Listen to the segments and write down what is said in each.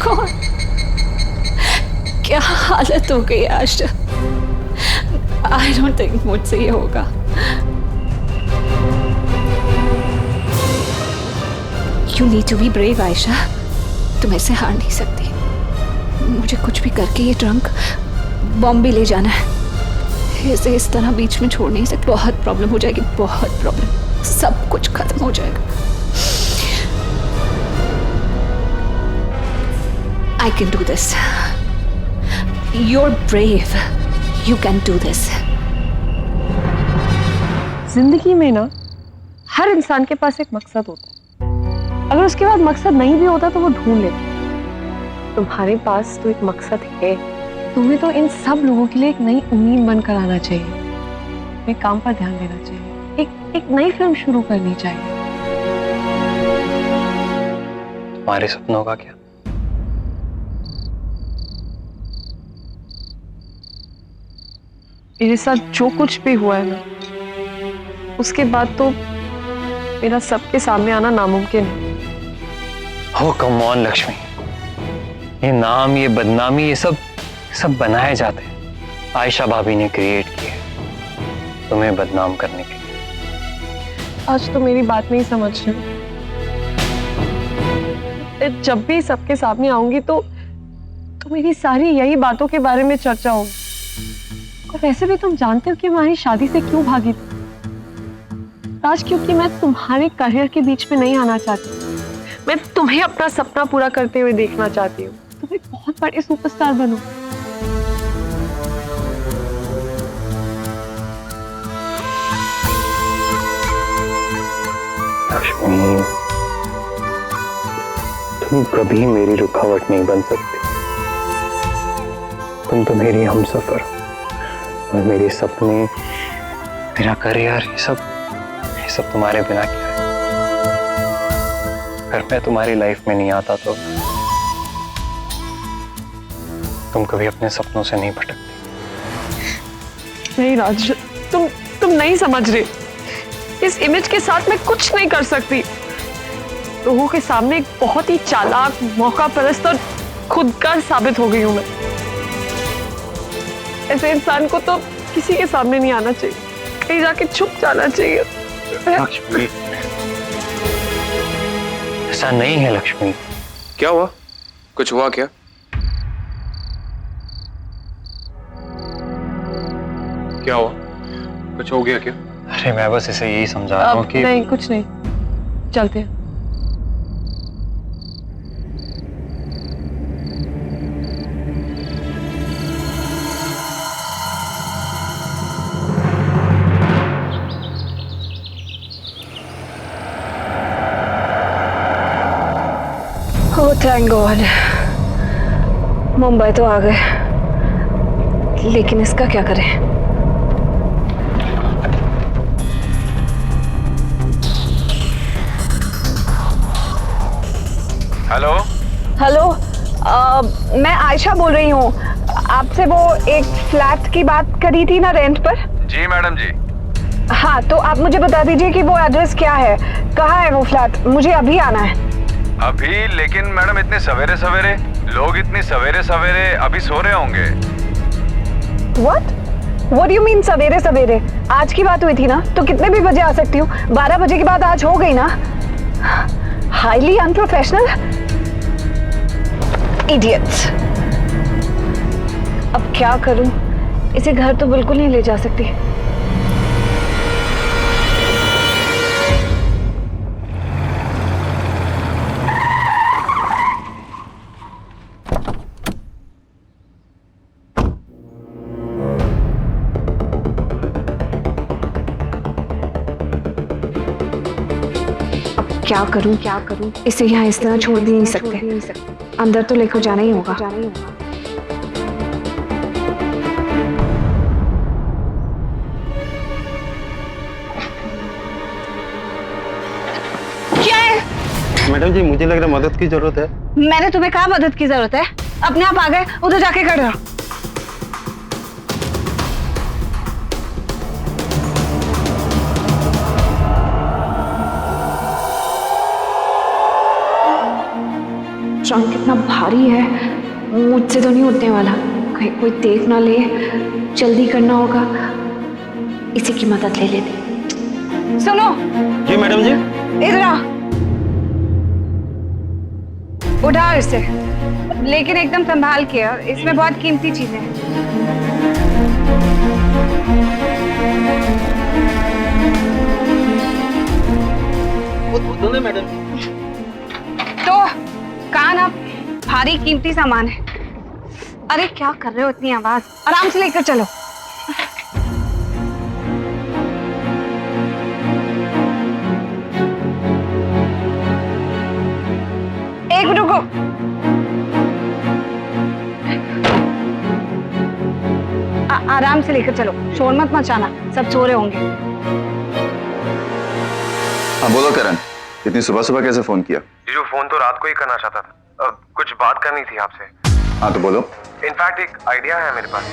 कौन? क्या हालत हो गई आयशा? आई डोंट थिंक मुझसे ये होगा। You need to be brave Ayesha, तुम ऐसे हार नहीं सकती। मुझे कुछ भी करके ये ट्रंक बॉम्बे ले जाना है। इसे इस तरह बीच में छोड़ नहीं सकती, बहुत प्रॉब्लम हो जाएगी, बहुत प्रॉब्लम, सब कुछ खत्म हो जाएगा। I can do this. You're brave. You can do this. जिंदगी में ना हर इंसान के पास एक मकसद होता है। अगर उसके पास मकसद नहीं भी होता तो वो ढूंढ लेता। तुम्हारे पास तो एक मकसद है। तुम्हें तो इन सब लोगों के लिए एक नई उम्मीद बनकर आना चाहिए। एक काम पर ध्यान देना चाहिए। एक नई फिल्म शुरू करनी चाहिए। तुम्हारे सपनों का क्या? मेरे साथ जो कुछ भी हुआ है ना, उसके बाद तो मेरा सबके सामने आना नामुमकिन है। हो कम ऑन लक्ष्मी, ये नाम, ये बदनामी, ये सब बनाए जाते हैं। आयशा भाभी ने क्रिएट किए तुम्हें बदनाम करने के लिए। आज तो मेरी बात नहीं समझ रहे। जब भी सबके सामने आऊंगी तो मेरी सारी यही बातों के बारे में चर्चा होगी। और वैसे भी तुम जानते हो कि हमारी शादी से क्यों भागी थी। आज क्योंकि मैं तुम्हारे करियर के बीच में नहीं आना चाहती। मैं तुम्हें अपना सपना पूरा करते हुए देखना चाहती हूँ। तुम एक बहुत बड़े सुपरस्टार बनो। लक्ष्मी, तुम कभी मेरी रुकावट नहीं बन सकती। तुम तो मेरी हमसफर हो। और मेरे सपने, मेरा करियर, ये सब तुम्हारे बिना क्या है। अगर मैं तुम्हारी लाइफ में नहीं आता तो तुम कभी अपने सपनों से नहीं भटकती। नहीं राज, तुम नहीं समझ रहे। इस इमेज के साथ मैं कुछ नहीं कर सकती। लोगों के सामने एक बहुत ही चालाक, मौका परस्त और खुदगर साबित हो गई हूं मैं। ऐसे इंसान को तो किसी के सामने नहीं आना चाहिए, कहीं जाके छुप जाना चाहिए। लक्ष्मी, ऐसा नहीं है लक्ष्मी। क्या हुआ? कुछ हुआ क्या? क्या हुआ? कुछ हो गया क्या? अरे मैं बस इसे यही समझा रहा हूँ कि नहीं, कुछ नहीं, चलते हैं। ओह थैंक गॉड, मुंबई तो आ गए, लेकिन इसका क्या करें? हेलो हेलो, मैं आयशा बोल रही हूँ। आपसे वो एक फ्लैट की बात करी थी ना रेंट पर? जी मैडम जी। हाँ, तो आप मुझे बता दीजिए कि वो एड्रेस क्या है, कहाँ है वो फ्लैट। मुझे अभी आना है। अभी? लेकिन मैडम इतने सवेरे सवेरे, लोग इतनी सवेरे सवेरे अभी सो रहे होंगे। What do you mean सवेरे सवेरे? आज की बात हुई थी ना, तो कितने भी बजे आ सकती हूँ? 12 बजे की बात आज हो गई ना। Highly unprofessional idiots. अब क्या करूं? इसे घर तो बिल्कुल नहीं ले जा सकती। क्या करूं? इसे यहाँ इस तरह छोड़ भी नहीं सकते। अंदर तो लेकर जाना ही होगा। क्या है? मैडम जी, मुझे लग रहा है मदद की जरूरत है। मैंने तुम्हें कहा मदद की जरूरत है? अपने आप आ गए, उधर जाके खड़े रहो। ट्रंक इतना भारी है, मुझसे तो नहीं उठने वाला। कहीं कोई देख ना ले, जल्दी करना होगा, इसी की मदद ले लेती। सुनो जी मैडम जी। इधर आ, उठा इसे, लेकिन एकदम संभाल के, और इसमें बहुत कीमती चीजें हैं। मैडम तो कान आप, भारी कीमती सामान है। अरे क्या कर रहे हो, इतनी आवाज, आराम से लेकर चलो। एक मिनट रुको। आराम से लेकर चलो, शोर मत मचाना, सब सो रहे होंगे। हाँ बोलो करण, इतनी सुबह सुबह कैसे फोन किया? जीजू फोन तो रात को ही करना चाहता था, कुछ बात करनी थी आपसे। हाँ तो बोलो। इनफैक्ट एक आइडिया है मेरे पास।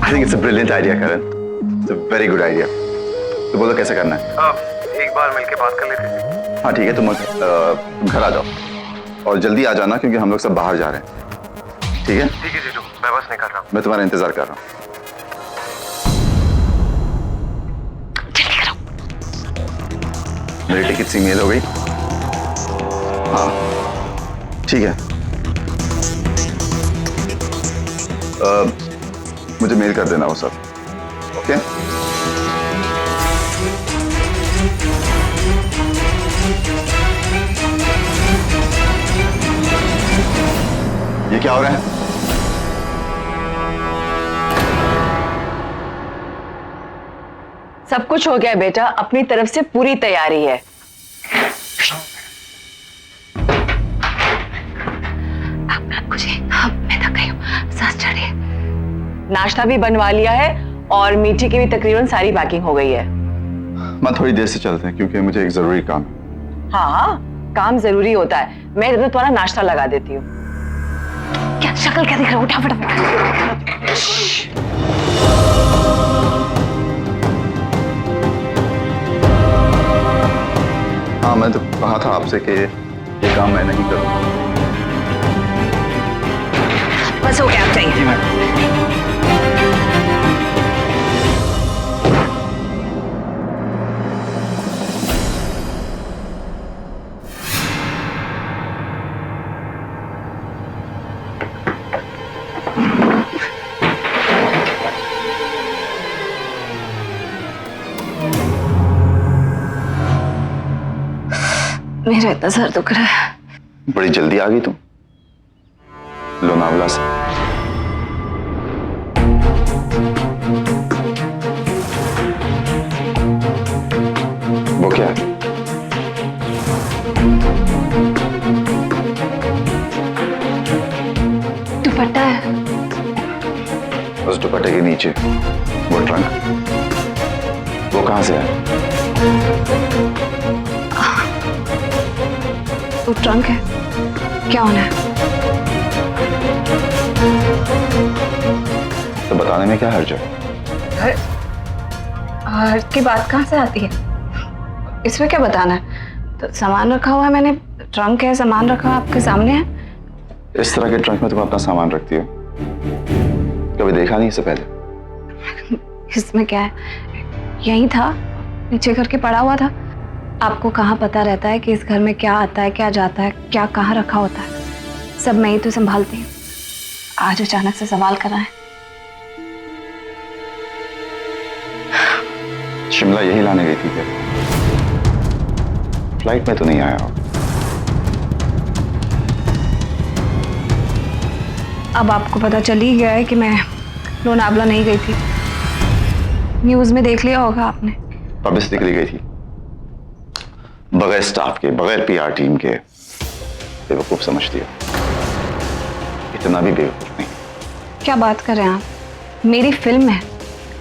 I think it's a brilliant idea Karan, it's a very good idea. तो बोलो कैसे करना है? एक बार मिलके बात कर लेते थे। हाँ ठीक है, तुम घर आ जाओ और जल्दी आ जाना क्योंकि हम लोग सब बाहर जा रहे हैं। ठीक है? ठीक है जीजू, मैं बस निकल रहा हूँ। मैं तुम्हारा इंतजार कर रहा हूँ। मेरी टिकट सी मेल हो गई। हाँ ठीक है, मुझे मेल कर देना वो सब। ओके ये क्या हो रहा है? सब कुछ हो गया बेटा, अपनी तरफ से पूरी तैयारी है। मैं थक गई हूँ, सांस चढ़ रही है। नाश्ता भी बनवा लिया है और मीठी की भी तकरीबन सारी पैकिंग हो गई है। मैं थोड़ी देर से चलते हैं क्योंकि मुझे एक जरूरी काम है। हाँ काम जरूरी होता है, मैं इधर तुम्हारा नाश्ता लगा देती हूँ। क्या शक्ल क्या दिख रहा है, उठा फटाफट। हाँ मैं तो कहा था आपसे कि ये काम मैं नहीं करूँगा। बस हो गया, आप जाइए। मेरा इतना सर दुख रहा है। बड़ी जल्दी आ गई तुम लोनावला से। वो क्या है? दुपट्टा है। उस दुपट्टे के नीचे वो ट्रंक, वो कहां से है? वो ट्रंक है, क्या होना है? तो बताने में क्या हर्ज है? हर्ज की बात कहाँ से आती है? इसमें क्या बताना है? तो सामान रखा हुआ है मैंने, ट्रंक है, सामान रखा हुआ आपके सामने है। इस तरह के ट्रंक में तुम अपना सामान रखती हो? कभी देखा नहीं इससे पहले? इसमें क्या है, यही था, नीचे करके पड़ा हुआ था। आपको कहाँ पता रहता है कि इस घर में क्या आता है, क्या जाता है, क्या कहाँ रखा होता है? सब मैं ही तो संभालती हूँ। आज अचानक से सवाल कर रहा है। शिमला यही लाने गई थी क्या? फ्लाइट में तो नहीं आया हो? अब आपको पता चल ही गया है कि मैं लोनावला नहीं गई थी। न्यूज़ में देख लिया होगा आपने। पब्लिसिटी के लिए गई थी, बगैर स्टाफ के, बगैर पीआर टीम के। बेवकूफ समझती हो? इतना भी बेवकूफ नहीं। क्या बात कर रहे हैं आप? मेरी फिल्म है,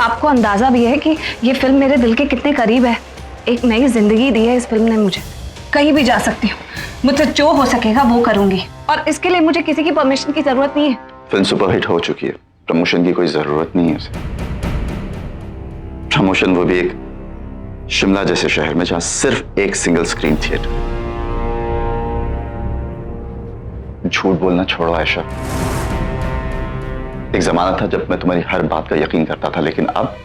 आपको अंदाजा भी है कि ये फिल्म मेरे दिल के कितने करीब है। एक नई जिंदगी दी है इस फिल्म ने मुझे। कहीं भी जा सकती हूँ, मुझसे जो हो सकेगा वो करूंगी, और इसके लिए मुझे किसी की परमिशन की जरूरत नहीं है। फिल्म सुपरहिट हो चुकी है, प्रमोशन की कोई जरूरत नहीं है उसे। प्रमोशन वो भी एक शिमला जैसे शहर में जहां सिर्फ एक सिंगल स्क्रीन थिएटर। झूठ बोलना छोड़ो आयशा। एक जमाना था जब मैं तुम्हारी हर बात का यकीन करता था, लेकिन अब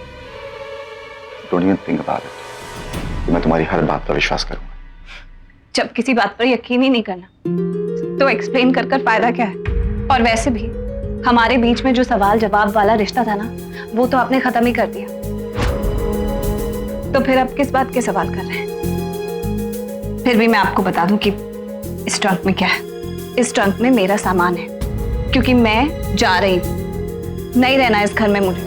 don't even think about it कि मैं तुम्हारी हर बात पर विश्वास करूंगा। जब किसी बात पर यकीन ही नहीं करना तो एक्सप्लेन कर कर फायदा क्या है? और वैसे भी हमारे बीच में जो सवाल जवाब वाला रिश्ता था ना, वो तो आपने खत्म ही कर दिया। तो फिर अब किस बात के सवाल कर रहे हैं? फिर भी मैं आपको बता दूं कि इस ट्रंक में क्या है। इस ट्रंक में मेरा सामान है, क्योंकि मैं जा रही हूं। नहीं रहना इस घर में मुझे।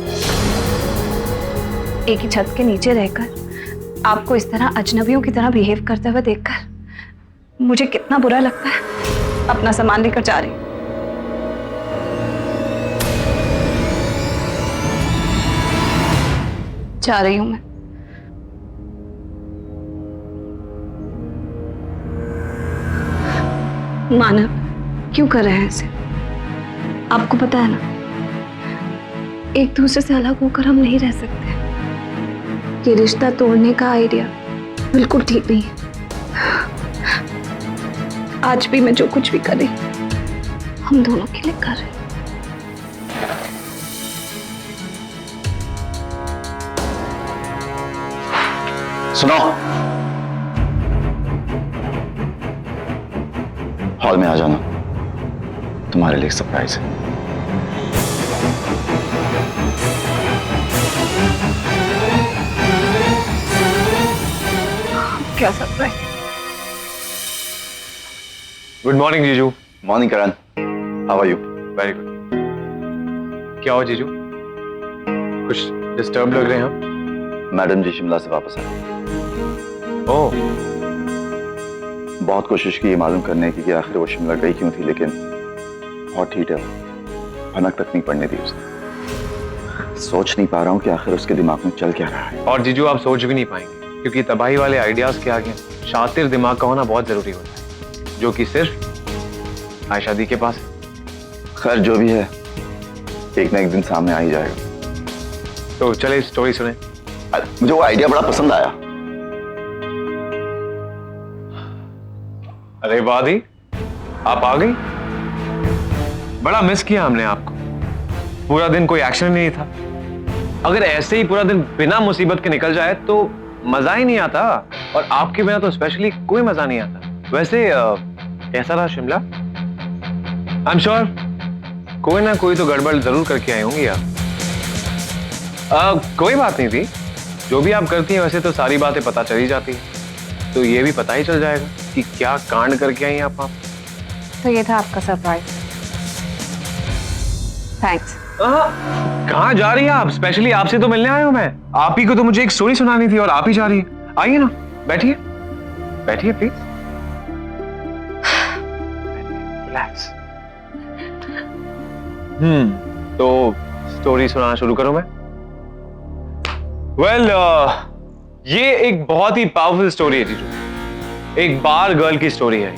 एक ही छत के नीचे रहकर आपको इस तरह अजनबियों की तरह बिहेव करते हुए देखकर मुझे कितना बुरा लगता है। अपना सामान लेकर जा रही हूं। जा रही हूं मैं। मानव, क्यों कर रहे हैं ऐसे? आपको पता है ना, एक दूसरे से अलग होकर हम नहीं रह सकते। ये रिश्ता तोड़ने का आइडिया बिल्कुल ठीक नहीं है। आज भी मैं जो कुछ भी कर रही हूं, हम दोनों के लिए कर रहे हैं। सुनो, हॉल में आ जाना, तुम्हारे लिए एक सरप्राइज है। क्या सरप्राइज? गुड मॉर्निंग जीजू। Morning Karan, how are you? Very good. क्या हो जीजू, कुछ डिस्टर्ब लग रहे हैं आप? मैडम जी शिमला से वापस आए। ओह, बहुत कोशिश की ये मालूम करने की कि आखिर वो शिमला गई क्यों थी, लेकिन बहुत ठीक है वो, भनक तक नहीं पड़ने दी उसने। सोच नहीं पा रहा हूँ कि आखिर उसके दिमाग में चल क्या रहा है। और जीजू आप सोच भी नहीं पाएंगे, क्योंकि तबाही वाले आइडियाज के आगे शातिर दिमाग का होना बहुत जरूरी होता है, जो कि सिर्फ आयशा दी के पास है। खैर जो भी है, एक ना एक दिन सामने आ ही जाएगा। तो चले स्टोरी सुने। मुझे वो आइडिया बड़ा पसंद आया। अरे वाह दी, आप आ गई। बड़ा मिस किया हमने आपको। पूरा दिन कोई एक्शन नहीं था। अगर ऐसे ही पूरा दिन बिना मुसीबत के निकल जाए तो मजा ही नहीं आता, और आपके बिना तो स्पेशली कोई मजा नहीं आता। वैसे कैसा रहा शिमला? आई एम श्योर कोई ना कोई तो गड़बड़ जरूर करके आई होंगी आप। कोई बात नहीं थी, जो भी आप करती हैं वैसे तो सारी बातें पता चली जाती है, तो ये भी पता ही चल जाएगा कि क्या कांड करके आई आप। तो ये था आपका सरप्राइज। थैंक्स। कहाँ जा रही हैं आप? स्पेशली आपसे तो मिलने आया हूं मैं। आप ही को तो मुझे एक स्टोरी सुनानी थी और आप ही जा रही हैं। आइए ना, बैठिए बैठिए प्लीज। रिलैक्स। तो स्टोरी सुनाना शुरू करूं मैं? वेल, ये एक बहुत ही पावरफुल स्टोरी है जीजू। एक बार गर्ल की स्टोरी है,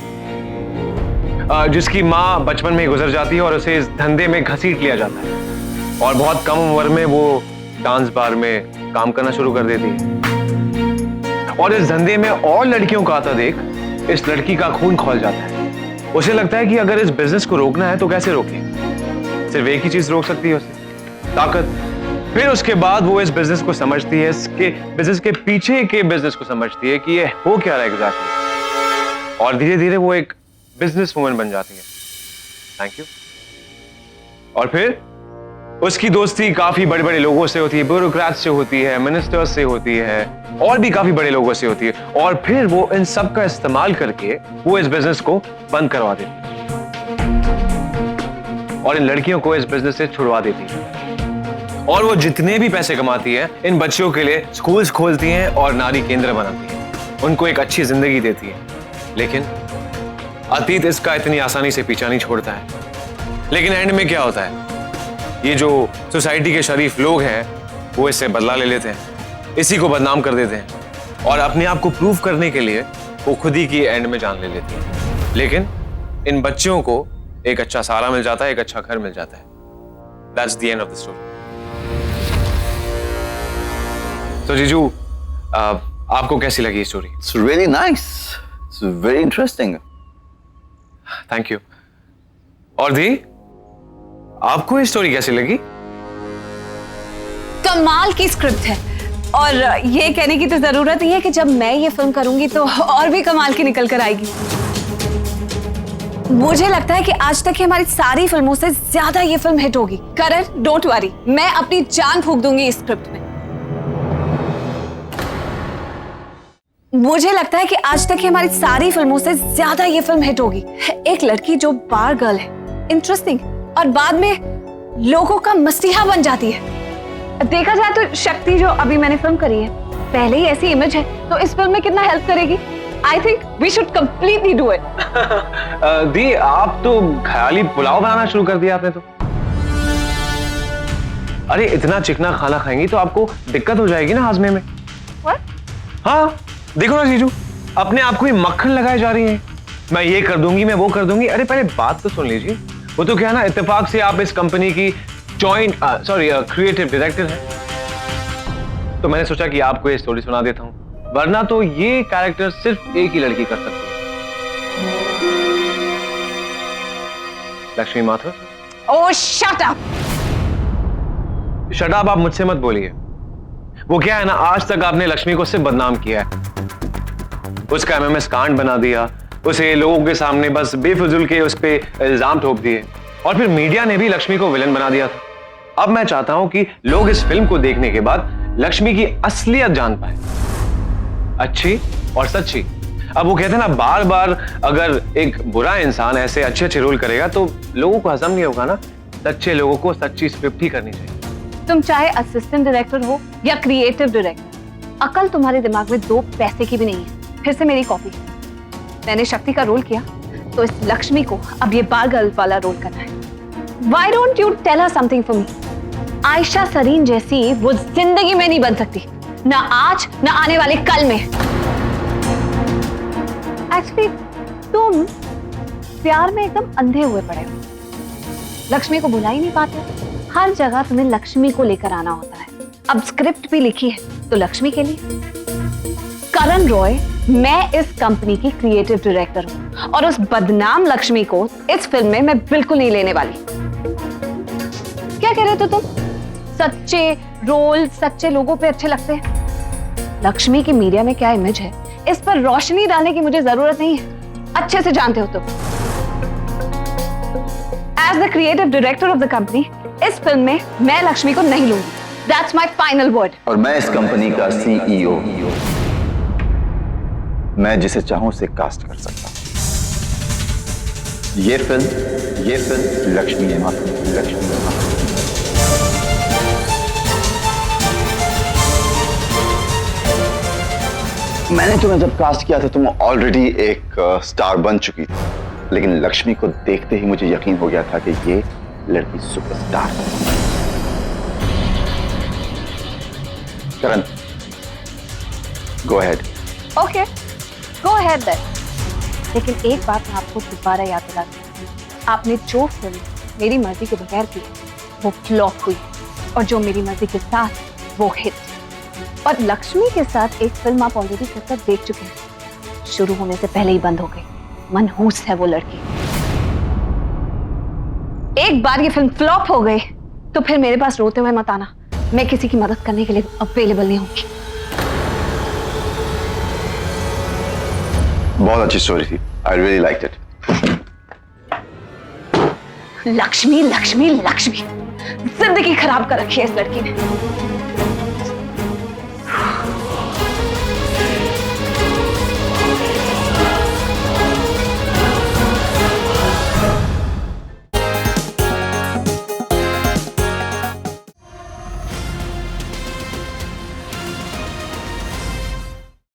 जिसकी माँ बचपन में ही गुजर जाती है और उसे इस धंधे में घसीट लिया जाता है, और बहुत कम उम्र में वो डांस बार में काम करना शुरू कर देती है। और इस धंधे में और लड़कियों का आता देख इस लड़की का खून खौल जाता है। उसे लगता है कि अगर इस बिजनेस को रोकना है तो कैसे रोके? सिर्फ एक ही चीज रोक सकती है उसे, ताकत। फिर उसके बाद वो इस बिजनेस को समझती है, इसके बिजनेस के पीछे के बिजनेस को समझती है कि ये हो क्या रहा है एग्जैक्टली, और धीरे धीरे वो एक बिजनेस वुमन बन जाती है। Thank you. और फिर उसकी दोस्ती काफी बड़े बड़े लोगों से होती है, ब्यूरोक्रेट से होती है, मिनिस्टर्स से होती है, और भी काफी बड़े लोगों से होती है। और फिर वो इन सब का इस्तेमाल करके वो इस बिजनेस को बंद करवा देती है और इन लड़कियों को इस बिजनेस से छुड़वा देती है। और वो जितने भी पैसे कमाती है इन बच्चियों के लिए स्कूल्स खोलती हैं और नारी केंद्र बनाती है, उनको एक अच्छी जिंदगी देती है। लेकिन अतीत इसका इतनी आसानी से पीछा नहीं छोड़ता है। लेकिन एंड में क्या होता है? ये जो सोसाइटी के शरीफ लोग हैं वो इससे बदला ले लेते हैं, इसी को बदनाम कर देते हैं, और अपने आप को प्रूव करने के लिए वो खुद ही की एंड में जान ले लेती हैं। लेकिन इन बच्चियों को एक अच्छा सहारा मिल जाता है, एक अच्छा घर मिल जाता है। That's the end of the story. तो जीजू, आपको कैसी लगी story? It's really nice. It's very interesting. Thank you. और दी, आपको ये स्टोरी कैसी लगी? कमाल की स्क्रिप्ट है, और ये कहने की तो जरूरत ही है कि जब मैं ये फिल्म करूंगी तो और भी कमाल की निकल कर आएगी। मुझे लगता है कि आज तक की हमारी सारी फिल्मों से ज्यादा ये फिल्म हिट होगी। करण, डोंट वरी, मैं अपनी जान फूंक दूंगी इस स्क्रिप्ट में। मुझे लगता है कि आज तक की हमारी सारी फिल्मों से ज्यादा ये फिल्म हिट होगी। एक लड़की जो बार गर्ल है, इंटरेस्टिंग, और बाद में लोगों का मसीहा बन जाती है। देखा जाए तो शक्ति जो अभी मैंने फिल्म करी है, पहले ही ऐसी इमेज है, तो इस फिल्म में कितना हेल्प करेगी। I think we should completely do it. दी, आप तो ख्याली पुलाव बनाना शुरू कर दिया आपने तो। अरे इतना चिकना खाना खाएंगी तो आपको दिक्कत हो जाएगी ना हाजमे में। What? हाँ, देखो ना जीजू, अपने आप को ही मक्खन लगाए जा रही हैं। मैं ये कर दूंगी, मैं वो कर दूंगी। अरे पहले बात तो सुन लीजिए। वो तो क्या ना, इत्तेफाक से आप इस कंपनी की क्रिएटिव डायरेक्टर है, तो मैंने सोचा कि आपको ये स्टोरी सुना देता हूं, वरना तो ये कैरेक्टर सिर्फ एक ही लड़की कर सकती है, लक्ष्मी माथुर। ओह शट अप। शट अप आप मुझसे मत बोलिए। वो क्या है ना, आज तक आपने लक्ष्मी को सिर्फ बदनाम किया है, उसका एमएमएस कांड बना दिया, उसे लोगों के सामने बस बेफिजुल के उस पे इल्जाम ठोक दिए, और फिर मीडिया ने भी लक्ष्मी को विलन बना दिया था। अब मैं चाहता हूं कि लोग इस फिल्म को देखने के बाद लक्ष्मी की असलियत जान पाए, अच्छी और सच्ची। अब वो कहते हैं ना, बार बार अगर एक बुरा इंसान ऐसे अच्छे अच्छे रोल करेगा तो लोगों को हजम नहीं होगा ना। सच्चे लोगों को सच्ची स्क्रिप्ट ही करनी चाहिए। तुम चाहे असिस्टेंट डायरेक्टर हो या क्रिएटिव डायरेक्टर, अकल तुम्हारे दिमाग में दो पैसे की भी नहीं है। फिर से मेरी कॉपी। मैंने शक्ति का रोल किया, तो इस लक्ष्मी को अब ये बार गर्ल वाला रोल करना है। Why don't you tell her something for me? Ayesha Sarin जैसी वो जिंदगी में नहीं बन सकती, ना आज ना आने वाले कल में। एक्चुअली तुम प्यार में एकदम अंधे हुए पड़े हो, लक्ष्मी को बुला ही नहीं पाते। हर जगह तुम्हें लक्ष्मी को लेकर आना होता है। अब स्क्रिप्ट भी लिखी है तो लक्ष्मी के लिए। करण रॉय, मैं इस कंपनी की क्रिएटिव डायरेक्टर हूं, और उस बदनाम लक्ष्मी को इस फिल्म में मैं बिल्कुल नहीं लेने वाली। क्या कह रहे थे तुम? सच्चे रोल सच्चे लोगों पे अच्छे लगते हैं। लक्ष्मी की मीडिया में क्या इमेज है, इस पर रोशनी डालने की मुझे जरूरत नहीं है, अच्छे से जानते हो तुम। As the creative director of the company, इस फिल्म में मैं लक्ष्मी को नहीं लूंगी। That's my final word. और मैं इस कंपनी का CEO, मैं जिसे चाहूं उसे कास्ट कर सकता हूं। ये फिल्म लक्ष्मी है माथुर, लक्ष्मी है माथुर। मैंने तुम्हें जब कास्ट किया था तुम ऑलरेडी एक स्टार बन चुकी थी, लेकिन लक्ष्मी को देखते ही मुझे यकीन हो गया था कि ये लड़की सुपरस्टार है। Karan, go ahead. Okay, go ahead then. लेकिन एक बात मैं आपको दोबारा याद दिलाती हूँ, आपने जो फिल्म मेरी मर्जी के बगैर की वो फ्लॉप हुई, और जो मेरी मर्जी के साथ वो हिट। और लक्ष्मी के साथ एक फिल्म आप ऑलरेडी कर देख चुके हैं, शुरू होने से पहले ही बंद हो गई। मनहूस है वो लड़की। एक बार ये फिल्म फ्लॉप हो गई तो फिर मेरे पास रोते हुए मत आना, मैं किसी की मदद करने के लिए अवेलेबल नहीं होंगी। बहुत अच्छी स्टोरी थी, I really liked it. Lakshmi Lakshmi Lakshmi, जिंदगी खराब कर रखी है इस लड़की ने।